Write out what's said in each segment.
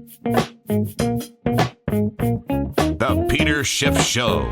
The Peter Schiff Show.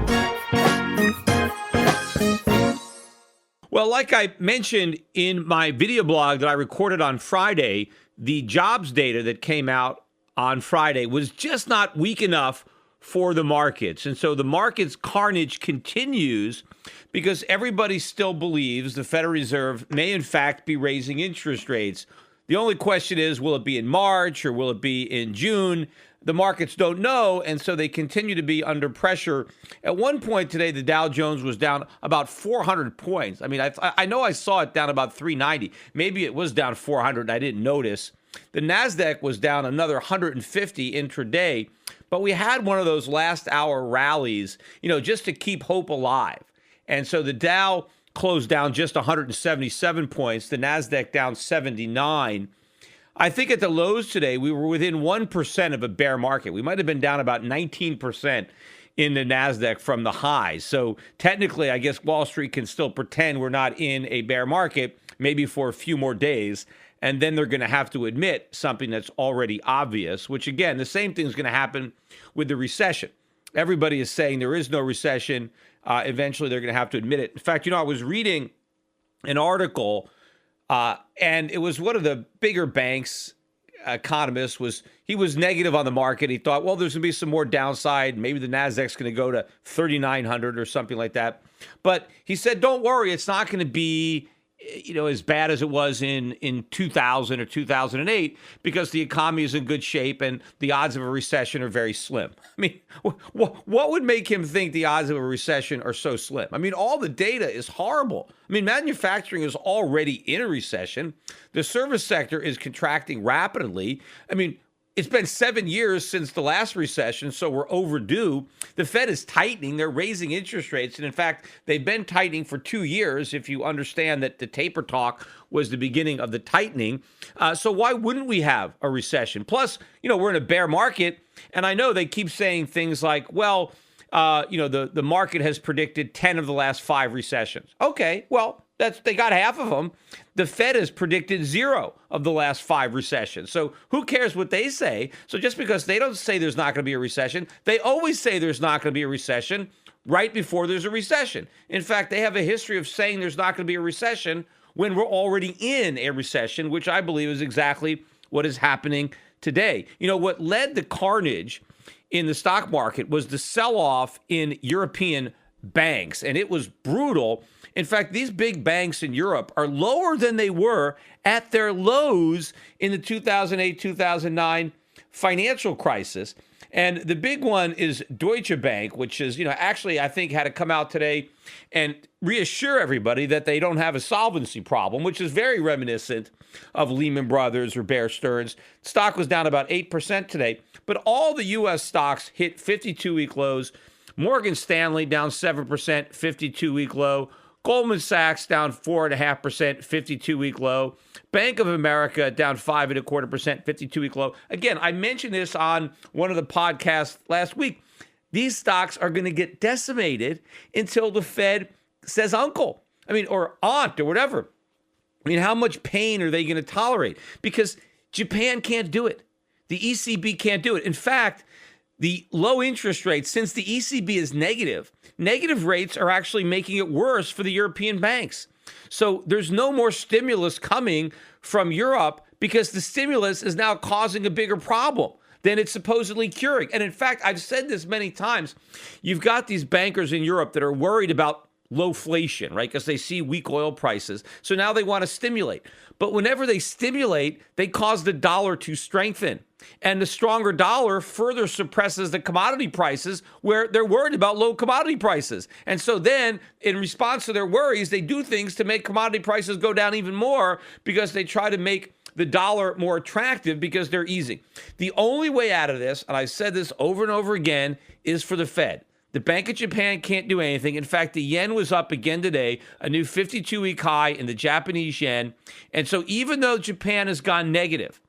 Well, like I mentioned in my video blog that I recorded on Friday, the jobs data that came out on Friday was just not weak enough for the markets. And so the market's carnage continues because everybody still believes the Federal Reserve may in fact be raising interest rates. The only question is, will it be in March or will it be in June? The markets don't know, and so they continue to be under pressure. At one point today, the Dow Jones was down about 400 points. I mean, I know I saw it down about 390. Maybe it was down 400 and I didn't notice. The NASDAQ was down another 150 intraday, but we had one of those last hour rallies, just to keep hope alive. And so the Dow closed down just 177 points, the NASDAQ down 79. I think at the lows today, we were within 1% of a bear market. We might have been down about 19% in the NASDAQ from the highs. So technically, I guess Wall Street can still pretend we're not in a bear market, maybe for a few more days. And then they're going to have to admit something that's already obvious, which, again, the same thing is going to happen with the recession. Everybody is saying there is no recession. Eventually, they're going to have to admit it. In fact, I was reading an article, and it was one of the bigger banks economists. He was negative on the market. He thought, well, there's going to be some more downside. Maybe the NASDAQ's going to go to 3,900 or something like that. But he said, don't worry, it's not going to be as bad as it was in 2000 or 2008 because the economy is in good shape and the odds of a recession are very slim. I mean, what would make him think the odds of a recession are so slim? I mean, all the data is horrible. I mean, manufacturing is already in a recession. The service sector is contracting rapidly. I mean, it's been 7 years since the last recession, so we're overdue. The Fed is tightening. They're raising interest rates. And in fact, they've been tightening for 2 years, if you understand that the taper talk was the beginning of the tightening. So why wouldn't we have a recession? Plus, we're in a bear market. And I know they keep saying things like, well, the market has predicted 10 of the last 5 recessions. Okay, well, they got half of them. The Fed has predicted 0 of the last 5 recessions. So who cares what they say? So just because they don't say there's not going to be a recession, they always say there's not going to be a recession right before there's a recession. In fact, they have a history of saying there's not going to be a recession when we're already in a recession, which I believe is exactly what is happening today. What led the carnage in the stock market was the sell-off in European banks, and it was brutal. In fact, these big banks in Europe are lower than they were at their lows in the 2008-2009 financial crisis. And the big one is Deutsche Bank, which is, actually, I think had to come out today and reassure everybody that they don't have a solvency problem, which is very reminiscent of Lehman Brothers or Bear Stearns. Stock was down about 8% today, but all the U.S. stocks hit 52-week lows. Morgan Stanley down 7%, 52-week low. Goldman Sachs down 4.5%, 52-week low. Bank of America down 5.25%, 52-week low. Again, I mentioned this on one of the podcasts last week. These stocks are going to get decimated until the Fed says uncle. Or aunt or whatever. How much pain are they going to tolerate? Because Japan can't do it. The ECB can't do it. In fact, the low interest rates, since the ECB is negative rates are actually making it worse for the European banks. So there's no more stimulus coming from Europe because the stimulus is now causing a bigger problem than it's supposedly curing. And in fact, I've said this many times, you've got these bankers in Europe that are worried about lowflation, right? Because they see weak oil prices. So now they want to stimulate. But whenever they stimulate, they cause the dollar to strengthen. And the stronger dollar further suppresses the commodity prices where they're worried about low commodity prices. And so then, in response to their worries, they do things to make commodity prices go down even more because they try to make the dollar more attractive because they're easy. The only way out of this, and I've said this over and over again, is for the Fed. The Bank of Japan can't do anything. In fact, the yen was up again today, a new 52-week high in the Japanese yen. And so even though Japan has gone negative,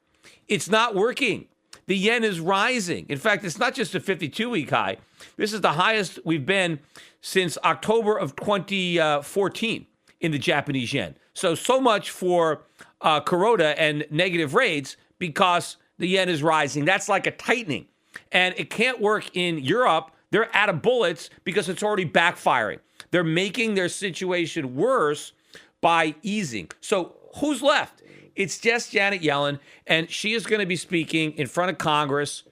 it's not working. The yen is rising. In fact, it's not just a 52-week high. This is the highest we've been since October of 2014 in the Japanese yen. So much for Kuroda and negative rates because the yen is rising. That's like a tightening. And it can't work in Europe. They're out of bullets because it's already backfiring. They're making their situation worse by easing. So who's left? It's just Janet Yellen, and she is going to be speaking in front of Congress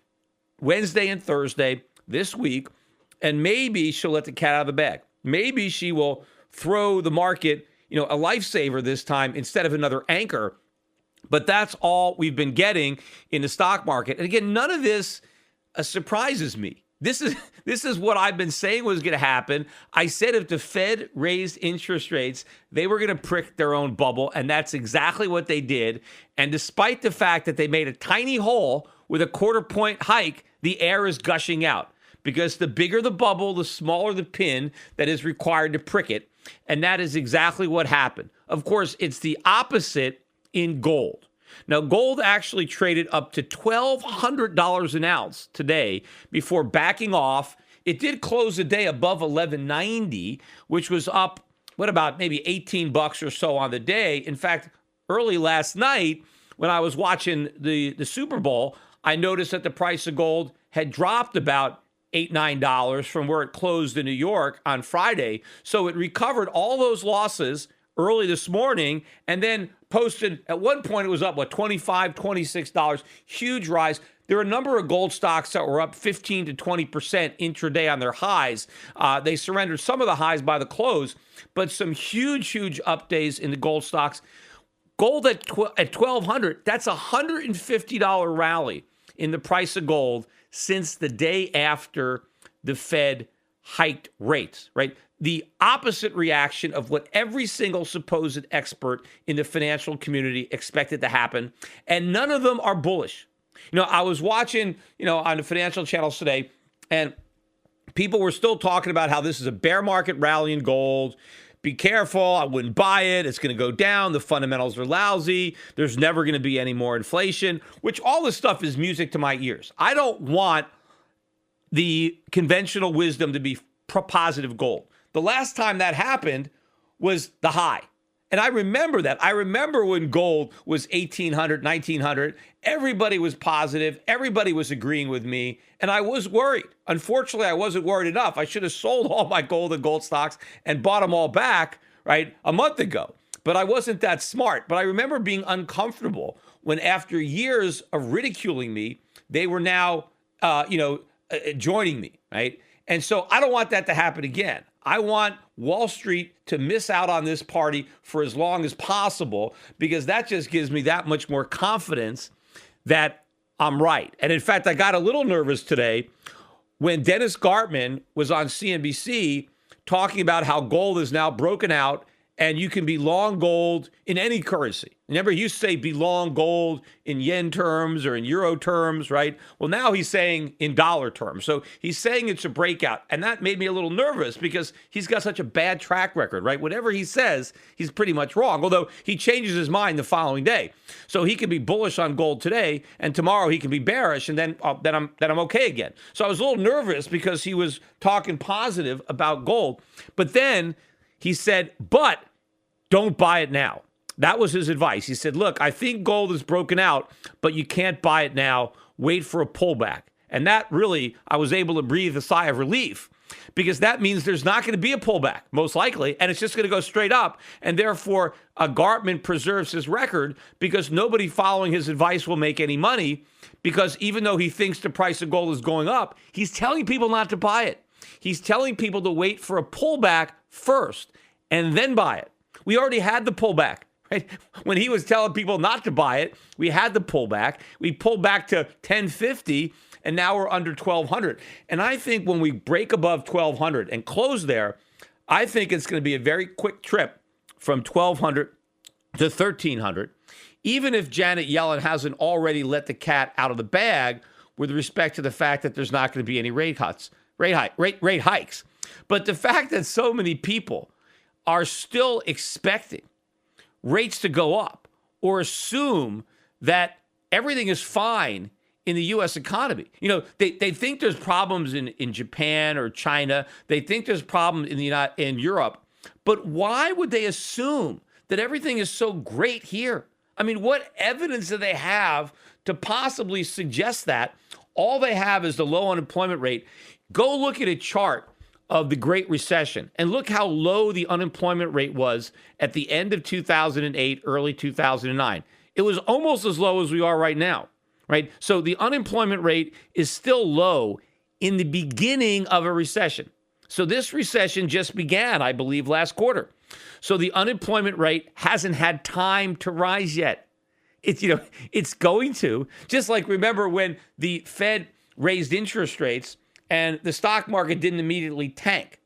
Wednesday and Thursday this week, and maybe she'll let the cat out of the bag. Maybe she will throw the market, a lifesaver this time instead of another anchor. But that's all we've been getting in the stock market. And again, none of this surprises me. This is what I've been saying was going to happen. I said if the Fed raised interest rates, they were going to prick their own bubble, and that's exactly what they did. And despite the fact that they made a tiny hole with a quarter-point hike, the air is gushing out because the bigger the bubble, the smaller the pin that is required to prick it, and that is exactly what happened. Of course, it's the opposite in gold. Now, gold actually traded up to $1,200 an ounce today before backing off. It did close the day above 1190, which was up, about maybe $18 or so on the day. In fact, early last night, when I was watching the Super Bowl, I noticed that the price of gold had dropped about $8-9 from where it closed in New York on Friday. So it recovered all those losses early this morning and then posted, at one point it was up, $25, $26, huge rise. There are a number of gold stocks that were up 15 to 20% intraday on their highs. They surrendered some of the highs by the close, but some huge up days in the gold stocks. Gold at 1,200, that's a $150 rally in the price of gold since the day after the Fed hiked rates, right? The opposite reaction of what every single supposed expert in the financial community expected to happen. And none of them are bullish. I was watching, on the financial channels today, and people were still talking about how this is a bear market rally in gold. Be careful. I wouldn't buy it. It's going to go down. The fundamentals are lousy. There's never going to be any more inflation, which all this stuff is music to my ears. I don't want the conventional wisdom to be positive gold. The last time that happened was the high. And I remember that. I remember when gold was 1,800, 1,900. Everybody was positive. Everybody was agreeing with me. And I was worried. Unfortunately, I wasn't worried enough. I should have sold all my gold and gold stocks and bought them all back, right, a month ago. But I wasn't that smart. But I remember being uncomfortable when after years of ridiculing me, they were now, joining me, right? And so I don't want that to happen again. I want Wall Street to miss out on this party for as long as possible because that just gives me that much more confidence that I'm right. And in fact, I got a little nervous today when Dennis Gartman was on CNBC talking about how gold is now broken out and you can be long gold in any currency. Remember, he used to say be long gold in yen terms or in euro terms, right? Well, now he's saying in dollar terms. So he's saying it's a breakout. And that made me a little nervous because he's got such a bad track record, right? Whatever he says, he's pretty much wrong, although he changes his mind the following day. So he can be bullish on gold today, and tomorrow he can be bearish, and then I'm okay again. So I was a little nervous because he was talking positive about gold. But then he said, but don't buy it now. That was his advice. He said, look, I think gold is broken out, but you can't buy it now. Wait for a pullback. And that really, I was able to breathe a sigh of relief because that means there's not going to be a pullback, most likely, and it's just going to go straight up. And therefore, Gartman preserves his record because nobody following his advice will make any money because even though he thinks the price of gold is going up, he's telling people not to buy it. He's telling people to wait for a pullback first and then buy it. We already had the pullback, right? When he was telling people not to buy it, we had the pullback. We pulled back to 1050, and now we're under 1,200. And I think when we break above 1,200 and close there, I think it's going to be a very quick trip from 1,200 to 1,300, even if Janet Yellen hasn't already let the cat out of the bag with respect to the fact that there's not going to be any rate hikes. But the fact that so many people are still expecting rates to go up or assume that everything is fine in the U.S. economy. They think there's problems in Japan or China. They think there's problems in Europe. But why would they assume that everything is so great here? I mean, what evidence do they have to possibly suggest that. All they have is the low unemployment rate. Go look at a chart of the Great Recession and look how low the unemployment rate was at the end of 2008, early 2009. It was almost as low as we are right now, right? So the unemployment rate is still low in the beginning of a recession. So this recession just began, I believe, last quarter. So the unemployment rate hasn't had time to rise yet. It's going to. Just like, remember when the Fed raised interest rates and the stock market didn't immediately tank.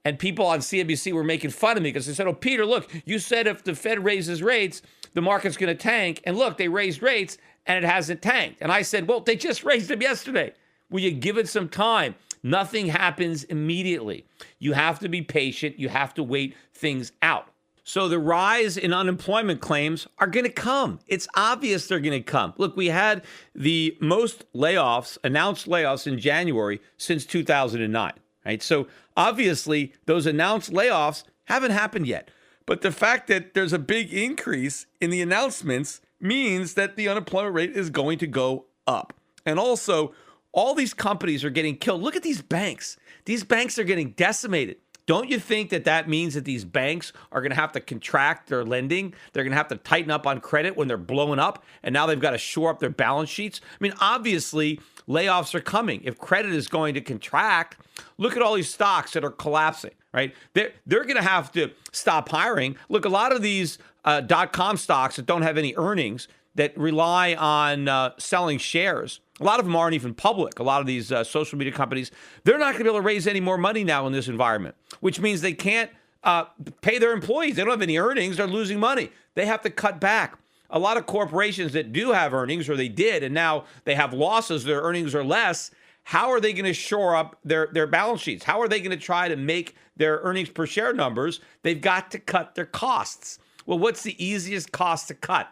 And people on CNBC were making fun of me because they said, oh, Peter, look, you said if the Fed raises rates, the market's going to tank. And look, they raised rates and it hasn't tanked. And I said, well, they just raised them yesterday. Will you give it some time? Nothing happens immediately. You have to be patient. You have to wait things out. So the rise in unemployment claims are going to come. It's obvious they're going to come. Look, we had the most announced layoffs in January since 2009, right? So obviously those announced layoffs haven't happened yet. But the fact that there's a big increase in the announcements means that the unemployment rate is going to go up. And also, all these companies are getting killed. Look at these banks. These banks are getting decimated. Don't you think that means that these banks are going to have to contract their lending? They're going to have to tighten up on credit when they're blowing up, and now they've got to shore up their balance sheets? I mean, obviously, layoffs are coming. If credit is going to contract, look at all these stocks that are collapsing, right? They're going to have to stop hiring. Look, a lot of these dot-com stocks that don't have any earnings, that rely on selling shares, a lot of them aren't even public. A lot of these social media companies, they're not going to be able to raise any more money now in this environment, which means they can't pay their employees. They don't have any earnings. They're losing money. They have to cut back. A lot of corporations that do have earnings, or they did, and now they have losses, their earnings are less. How are they going to shore up their balance sheets? How are they going to try to make their earnings per share numbers? They've got to cut their costs. Well, what's the easiest cost to cut?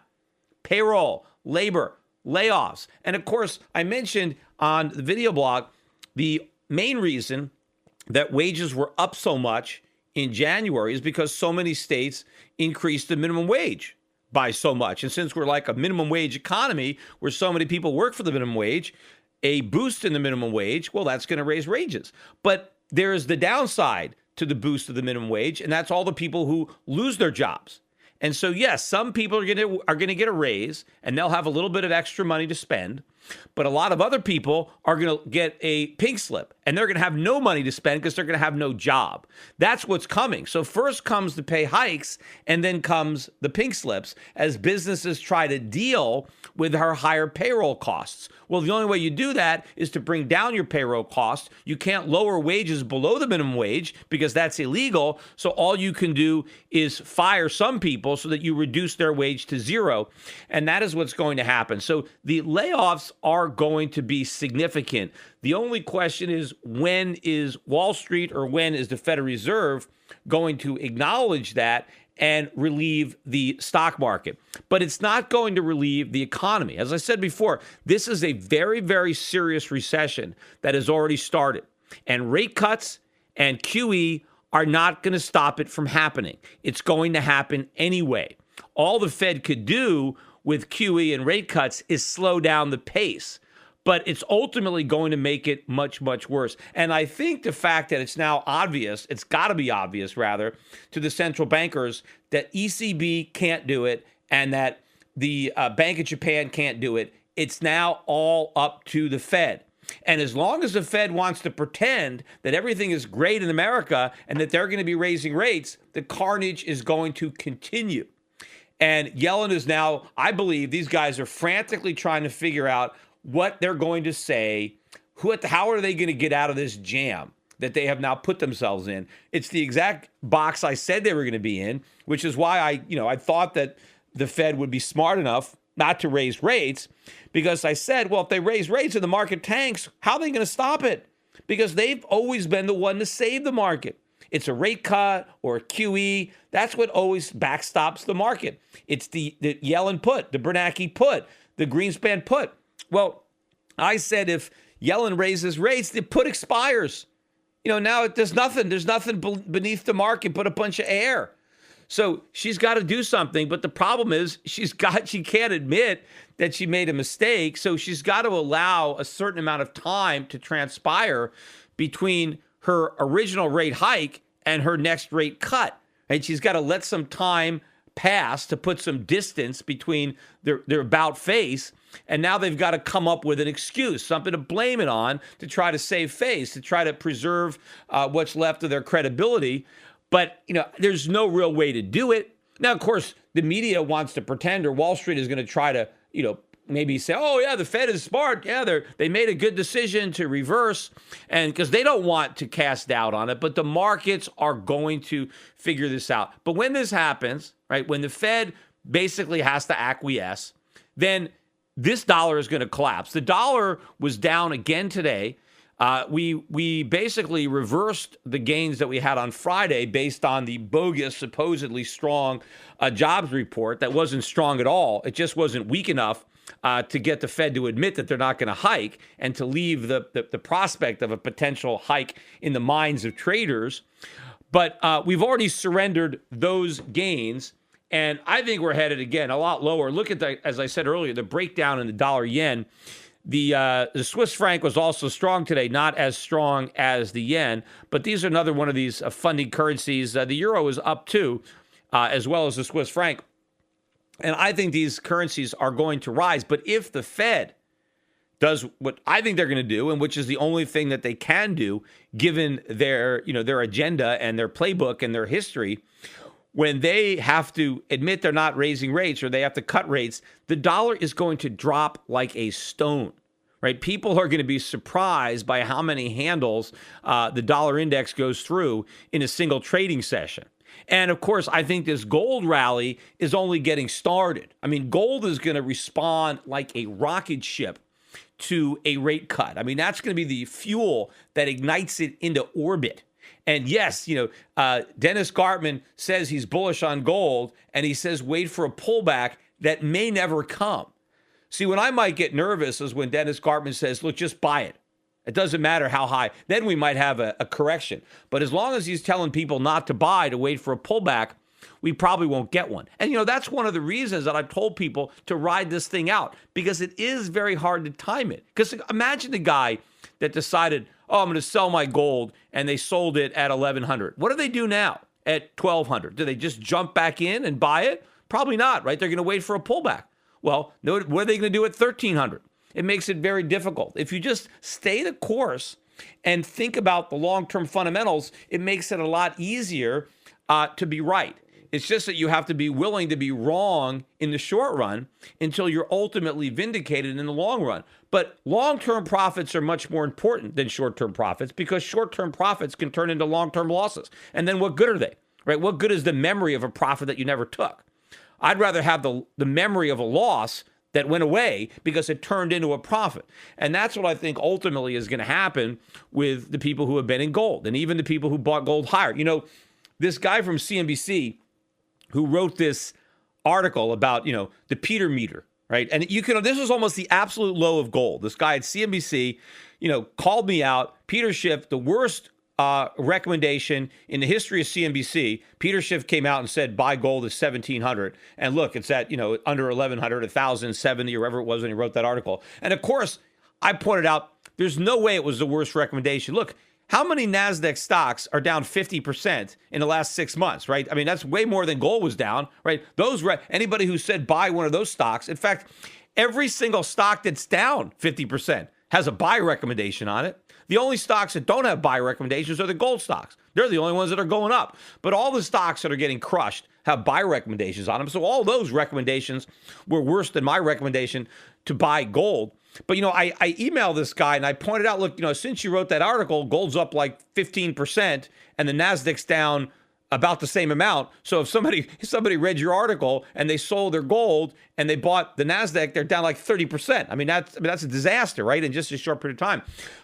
Payroll, labor, layoffs. And of course, I mentioned on the video blog, the main reason that wages were up so much in January is because so many states increased the minimum wage by so much. And since we're like a minimum wage economy where so many people work for the minimum wage, a boost in the minimum wage, well, that's going to raise wages. But there is the downside to the boost of the minimum wage, and that's all the people who lose their jobs. And so, yes, some people are going to get a raise, and they'll have a little bit of extra money to spend. But a lot of other people are going to get a pink slip, and they're going to have no money to spend because they're going to have no job. That's what's coming. So first comes the pay hikes, and then comes the pink slips as businesses try to deal with our higher payroll costs. Well, the only way you do that is to bring down your payroll costs. You can't lower wages below the minimum wage because that's illegal. So all you can do is fire some people so that you reduce their wage to zero. And that is what's going to happen. So the layoffs are going to be significant. The only question is, when is Wall Street or when is the Federal Reserve going to acknowledge that and relieve the stock market? But it's not going to relieve the economy. As I said before, this is a very, very serious recession that has already started. And rate cuts and QE are not going to stop it from happening. It's going to happen anyway. All the Fed could do with QE and rate cuts is slow down the pace. But it's ultimately going to make it much, much worse. And I think the fact that it's now obvious, it's got to be obvious, rather, to the central bankers that ECB can't do it and that the Bank of Japan can't do it, it's now all up to the Fed. And as long as the Fed wants to pretend that everything is great in America and that they're going to be raising rates, the carnage is going to continue. And Yellen is now, I believe, these guys are frantically trying to figure out what they're going to say, how are they going to get out of this jam that they have now put themselves in. It's the exact box I said they were going to be in, which is why I thought that the Fed would be smart enough not to raise rates, because I said, well, if they raise rates and the market tanks, how are they going to stop it? Because they've always been the one to save the market. It's a rate cut or a QE. That's what always backstops the market. It's the Yellen put, the Bernanke put, the Greenspan put. Well, I said if Yellen raises rates, the put expires. Now there's nothing beneath the market but a bunch of air. So she's got to do something. But the problem is she can't admit that she made a mistake. So she's got to allow a certain amount of time to transpire between her original rate hike and her next rate cut. And she's got to let some time pass to put some distance between their about face. And now they've got to come up with an excuse, something to blame it on to try to save face, to try to preserve what's left of their credibility. But, there's no real way to do it. Now, of course, the media wants to pretend, or Wall Street is going to try to, maybe say, oh, yeah, the Fed is smart. Yeah, they made a good decision to reverse. And because they don't want to cast doubt on it. But the markets are going to figure this out. But when this happens, right, when the Fed basically has to acquiesce, then this dollar is going to collapse. The dollar was down again today. We basically reversed the gains that we had on Friday based on the bogus, supposedly strong jobs report that wasn't strong at all. It just wasn't weak enough to get the Fed to admit that they're not going to hike and to leave the prospect of a potential hike in the minds of traders. But we've already surrendered those gains. And I think we're headed, again, a lot lower. Look at, as I said earlier, the breakdown in the dollar yen. The Swiss franc was also strong today, not as strong as the yen. But these are another one of these funding currencies. The euro is up too, as well as the Swiss franc. And I think these currencies are going to rise. But if the Fed does what I think they're going to do, and which is the only thing that they can do, given their agenda and their playbook and their history, when they have to admit they're not raising rates or they have to cut rates, the dollar is going to drop like a stone, right? People are going to be surprised by how many handles the dollar index goes through in a single trading session. And of course, I think this gold rally is only getting started. I mean, gold is going to respond like a rocket ship to a rate cut. I mean, that's going to be the fuel that ignites it into orbit. And yes, Dennis Gartman says he's bullish on gold, and he says wait for a pullback that may never come. See, when I might get nervous is when Dennis Gartman says, look, just buy it. It doesn't matter how high. Then we might have a correction. But as long as he's telling people not to buy, to wait for a pullback, we probably won't get one. And, that's one of the reasons that I've told people to ride this thing out, because it is very hard to time it. Because imagine the guy that decided, I'm going to sell my gold, and they sold it at $1,100. What do they do now at $1,200? Do they just jump back in and buy it? Probably not, right? They're going to wait for a pullback. Well, what are they going to do at $1,300? It makes it very difficult. If you just stay the course and think about the long-term fundamentals, it makes it a lot easier to be right. It's just that you have to be willing to be wrong in the short run until you're ultimately vindicated in the long run. But long-term profits are much more important than short-term profits, because short-term profits can turn into long-term losses. And then what good are they, right? What good is the memory of a profit that you never took? I'd rather have the memory of a loss that went away because it turned into a profit. And that's what I think ultimately is going to happen with the people who have been in gold, and even the people who bought gold higher. This guy from CNBC who wrote this article about, the Peter meter, right? And this was almost the absolute low of gold. This guy at CNBC, called me out. Peter Schiff, the worst recommendation in the history of CNBC. Peter Schiff came out and said buy gold at 1,700, and look, it's at under 1,100, 1,070, or wherever it was when he wrote that article. And of course, I pointed out there's no way it was the worst recommendation. Look, how many NASDAQ stocks are down 50% in the last 6 months, right? I mean, that's way more than gold was down, right? Anybody who said buy one of those stocks, in fact, every single stock that's down 50% has a buy recommendation on it. The only stocks that don't have buy recommendations are the gold stocks. They're the only ones that are going up. But all the stocks that are getting crushed have buy recommendations on them. So all those recommendations were worse than my recommendation to buy gold. But, I emailed this guy and I pointed out, look, since you wrote that article, gold's up like 15% and the NASDAQ's down about the same amount. So if somebody read your article and they sold their gold and they bought the NASDAQ, they're down like 30%. That's a disaster, right? In just a short period of time.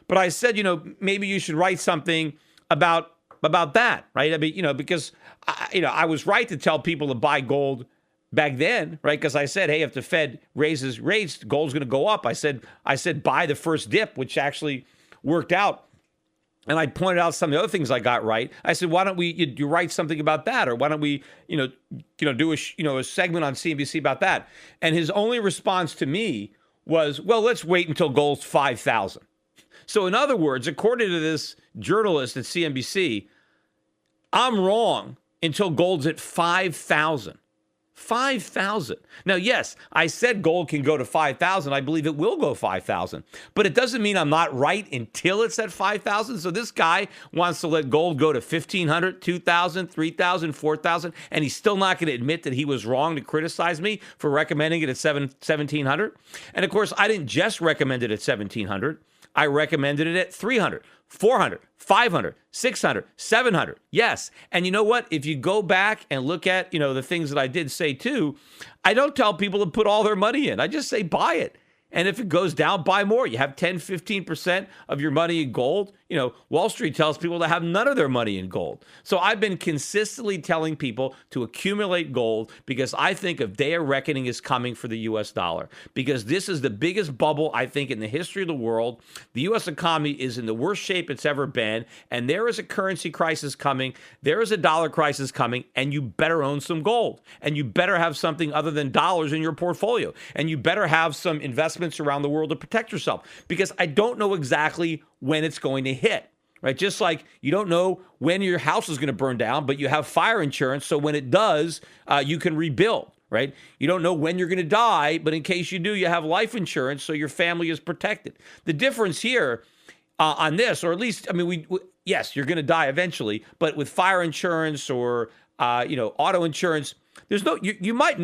But I said, maybe you should write something about that, right? Because I was right to tell people to buy gold back then, right? Because I said, hey, if the Fed raises rates, gold's going to go up. I said buy the first dip, which actually worked out and I pointed out some of the other things I got right. I said, why don't you write something about that? Or why don't we, do a segment on CNBC about that? And his only response to me was, well, let's wait until gold's 5,000. So in other words, according to this journalist at CNBC, I'm wrong until gold's at 5,000. 5,000. Now, yes, I said gold can go to 5,000. I believe it will go 5,000. But it doesn't mean I'm not right until it's at 5,000. So this guy wants to let gold go to 1,500, 2,000, 3,000, 4,000, and he's still not going to admit that he was wrong to criticize me for recommending it at 1,700. And of course, I didn't just recommend it at 1,700. I recommended it at 300, 400, 500, 600, 700. Yes. And you know what? If you go back and look at, the things that I did say too, I don't tell people to put all their money in. I just say buy it. And if it goes down, buy more. You have 10, 15% of your money in gold. Wall Street tells people to have none of their money in gold. So I've been consistently telling people to accumulate gold because I think a day of reckoning is coming for the U.S. dollar. Because this is the biggest bubble, I think, in the history of the world. The U.S. economy is in the worst shape it's ever been. And there is a currency crisis coming. There is a dollar crisis coming. And you better own some gold. And you better have something other than dollars in your portfolio. And you better have some investments around the world to protect yourself, because I don't know exactly when it's going to hit, right? Just like you don't know when your house is going to burn down, but you have fire insurance. So when it does, you can rebuild, right? You don't know when you're going to die, but in case you do, you have life insurance. So your family is protected. The difference here on this, or at least, yes, you're going to die eventually, but with fire insurance or, auto insurance, there's no, you might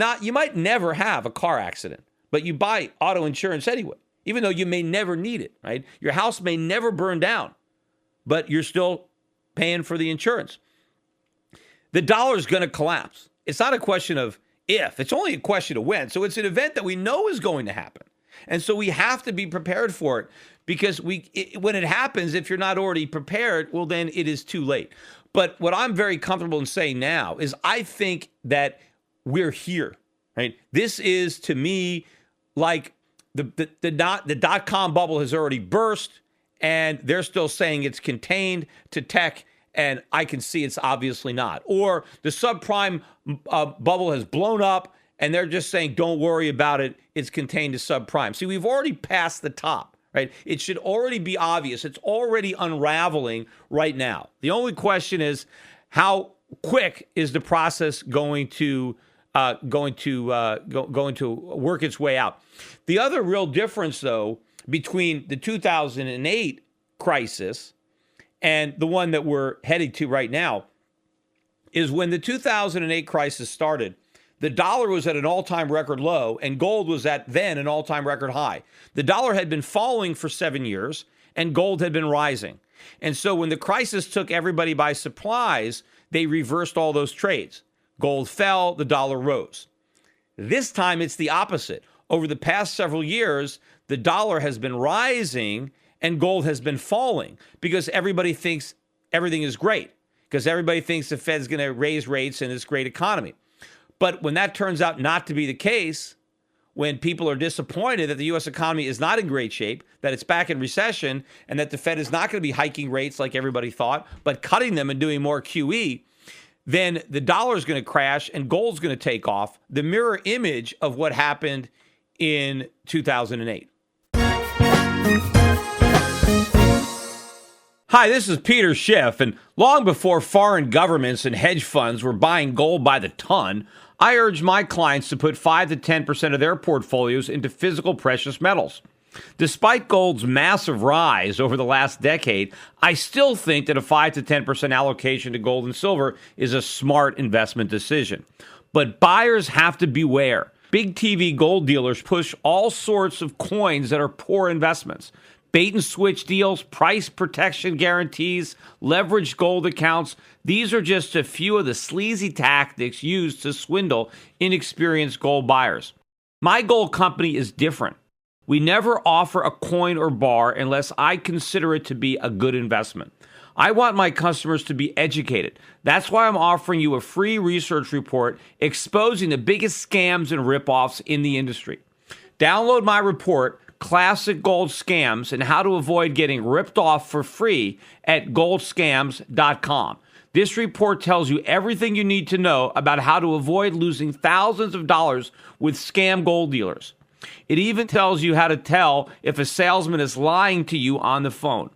never have a car accident. But you buy auto insurance anyway, even though you may never need it, right? Your house may never burn down, but you're still paying for the insurance. The dollar is going to collapse. It's not a question of if, it's only a question of when. So it's an event that we know is going to happen. And so we have to be prepared for it, because when it happens, if you're not already prepared, well, then it is too late. But what I'm very comfortable in saying now is I think that we're here, right? This is, to me, like the dot-com bubble has already burst, and they're still saying it's contained to tech, and I can see it's obviously not. Or the subprime bubble has blown up, and they're just saying, don't worry about it, it's contained to subprime. See, we've already passed the top, right? It should already be obvious. It's already unraveling right now. The only question is, how quick is the process going to work its way out? The other real difference, though, between the 2008 crisis and the one that we're heading to right now is when the 2008 crisis started, the dollar was at an all-time record low and gold was at then an all-time record high. The dollar had been falling for 7 years and gold had been rising. And so when the crisis took everybody by surprise, they reversed all those trades. Gold fell, the dollar rose. This time it's the opposite. Over the past several years, the dollar has been rising and gold has been falling because everybody thinks everything is great, because everybody thinks the Fed's going to raise rates in this great economy. But when that turns out not to be the case, when people are disappointed that the U.S. economy is not in great shape, that it's back in recession, and that the Fed is not going to be hiking rates like everybody thought, but cutting them and doing more QE, then the dollar is going to crash and gold's going to take off, the mirror image of what happened in 2008. Hi, this is Peter Schiff, and long before foreign governments and hedge funds were buying gold by the ton, I urged my clients to put 5 to 10% of their portfolios into physical precious metals. Despite gold's massive rise over the last decade, I still think that a 5 to 10% allocation to gold and silver is a smart investment decision. But buyers have to beware. Big TV gold dealers push all sorts of coins that are poor investments. Bait and switch deals, price protection guarantees, leveraged gold accounts. These are just a few of the sleazy tactics used to swindle inexperienced gold buyers. My gold company is different. We never offer a coin or bar unless I consider it to be a good investment. I want my customers to be educated. That's why I'm offering you a free research report exposing the biggest scams and ripoffs in the industry. Download my report. classic gold scams and how to avoid getting ripped off for free at goldscams.com. This report tells you everything you need to know about how to avoid losing thousands of dollars with scam gold dealers. It even tells you how to tell if a salesman is lying to you on the phone.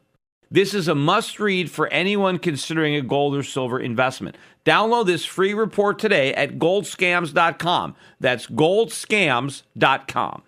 This is a must-read for anyone considering a gold or silver investment. Download this free report today at goldscams.com. That's goldscams.com.